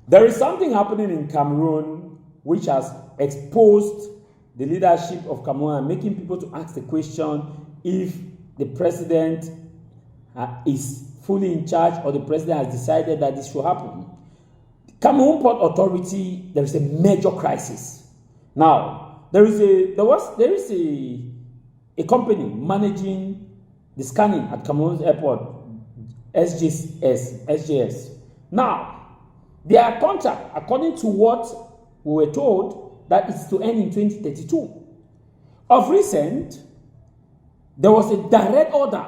There is something happening in Cameroon which has exposed the leadership of Cameroon and making people to ask the question if the president is fully in charge or the president has decided that this should happen. Cameroon Port Authority, there is a major crisis. Now, there is a company managing the scanning at Cameroon's airport, SJS. Now, their contract, according to what we were told, that it's to end in 2032. Of recent, there was a direct order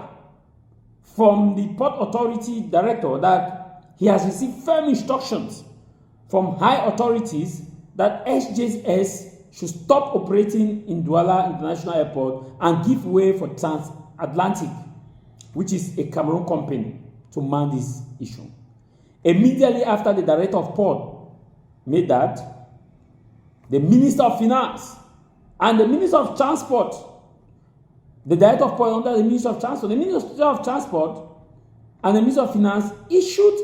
from the Port Authority director that he has received firm instructions from high authorities that SJS should stop operating in Douala International Airport and give way for Transatlantic, which is a Cameroon company, to man this issue. Immediately after the director of port made that, the Minister of Finance and the Minister of Transport, the director of port under the Minister of Transport, the Minister of Transport and the Minister of Finance issued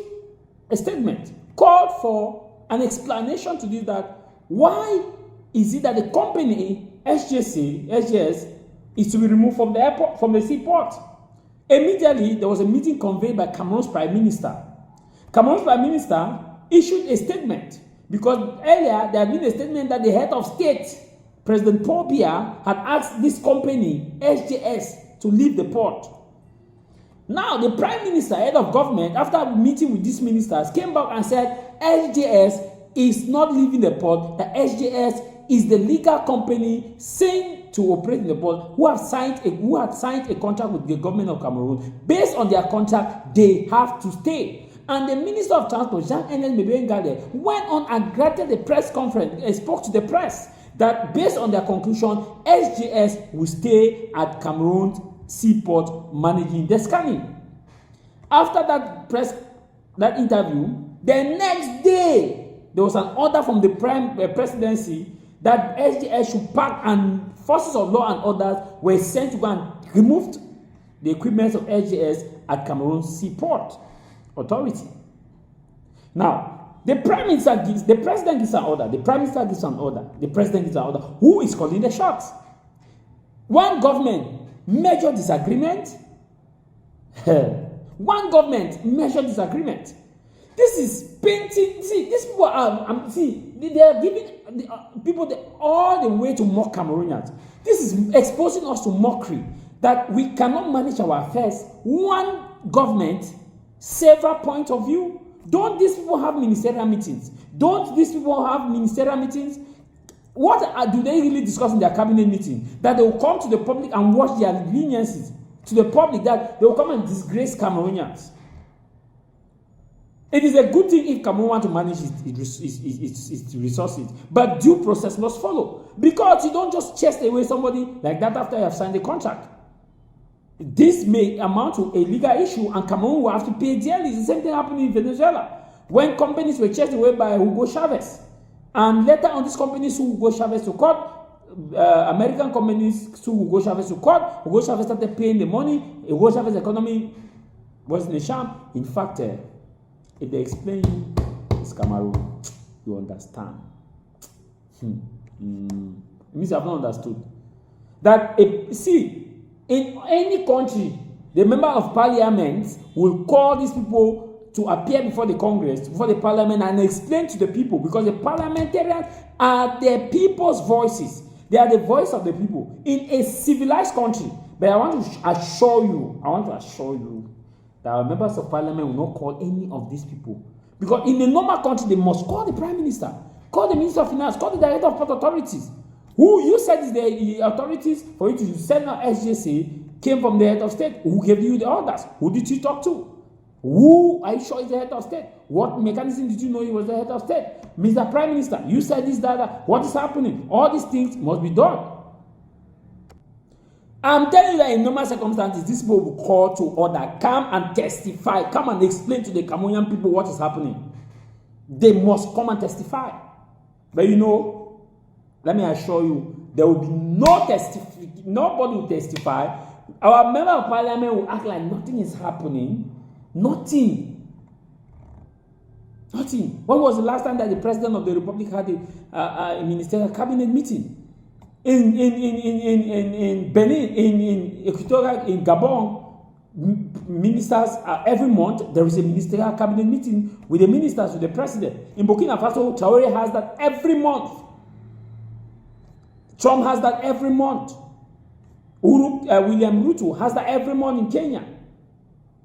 a statement, called for an explanation to this, that why is it that the company SJS is to be removed from the airport, from the seaport. Immediately, there was a meeting convened by Cameroon's Prime Minister. Cameroon's Prime Minister issued a statement because earlier there had been a statement that the head of state, President Paul Biya, had asked this company, SJS, to leave the port. Now, the Prime Minister, head of government, after meeting with these ministers, came back and said SJS is not leaving the port, that SJS is the legal company saying to operate in the port, who had signed a contract with the government of Cameroon. Based on their contract, they have to stay. And the Minister of Transport, Jean-Ernest Mebengale, went on and granted a press conference and spoke to the press that based on their conclusion, SJS will stay at Cameroon's seaport managing the scanning. After that interview, the next day, there was an order from the presidency that SJS should pack, and forces of law and others were sent to go and remove the equipment of SJS at Cameroon Seaport Authority. Now, the president gives an order, the prime minister gives an order, the president gives an order. Who is calling the shots? One government, major disagreement. One government, major disagreement. This is painting. See, these people are. They are giving people all the way to mock Cameroonians. This is exposing us to mockery that we cannot manage our affairs. One government, several points of view. Don't these people have ministerial meetings? Don't these people have ministerial meetings? What do they really discuss in their cabinet meeting? That they will come to the public and watch their leniencies to the public, that they will come and disgrace Cameroonians. It is a good thing if Cameroon want to manage its resources, but due process must follow. Because you don't just chase away somebody like that after you have signed the contract. This may amount to a legal issue, and Cameroon will have to pay dearly. It's the same thing happened in Venezuela, when companies were chased away by Hugo Chavez. And later on, these companies sued Hugo Chavez to court. American companies sued Hugo Chavez to court. Hugo Chavez started paying the money. Hugo Chavez's economy was in a sham. In fact, if they explain it's Cameroon, you understand. It means you have not understood. That, in any country, the member of parliament will call these people to appear before the Congress, before the parliament, and explain to the people, because the parliamentarians are the people's voices. They are the voice of the people in a civilized country. But I want to assure you that our members of parliament will not call any of these people. Because in a normal country, they must call the prime minister, call the minister of finance, call the director of port authorities. Who you said is the authorities for you to send out SJC came from the head of state. Who gave you the orders? Who did you talk to? Who are you sure is the head of state? What mechanism did you know he was the head of state? Mr. Prime Minister, you said this, that. What is happening? All these things must be done. I'm telling you that in normal circumstances, these people will call to order, come and testify, come and explain to the Cameroonian people what is happening. They must come and testify. But let me assure you, there will be nobody will testify. Our member of parliament will act like nothing is happening. Nothing. Nothing. When was the last time that the president of the republic had a ministerial cabinet meeting? In Benin, in Equatorial, in Gabon, ministers every month there is a ministerial cabinet meeting with the ministers, with the president. In Burkina Faso, Traore has that every month. Trump has that every month. William Ruto has that every month in Kenya.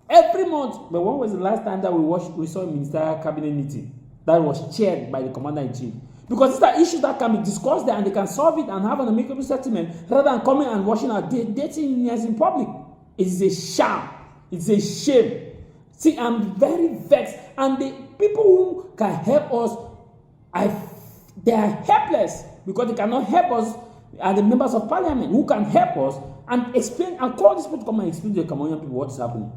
Every month. But when was the last time that we saw a ministerial cabinet meeting that was chaired by the commander-in-chief? Because these are issues that can be discussed there and they can solve it and have an amicable settlement rather than coming and washing our dirty hands in public. It is a sham. It's a shame. See, I'm very vexed. And the people who can help us, they are helpless because they cannot help us, are the members of parliament who can help us and explain and call these people to come and explain to the Cameroonian people what is happening.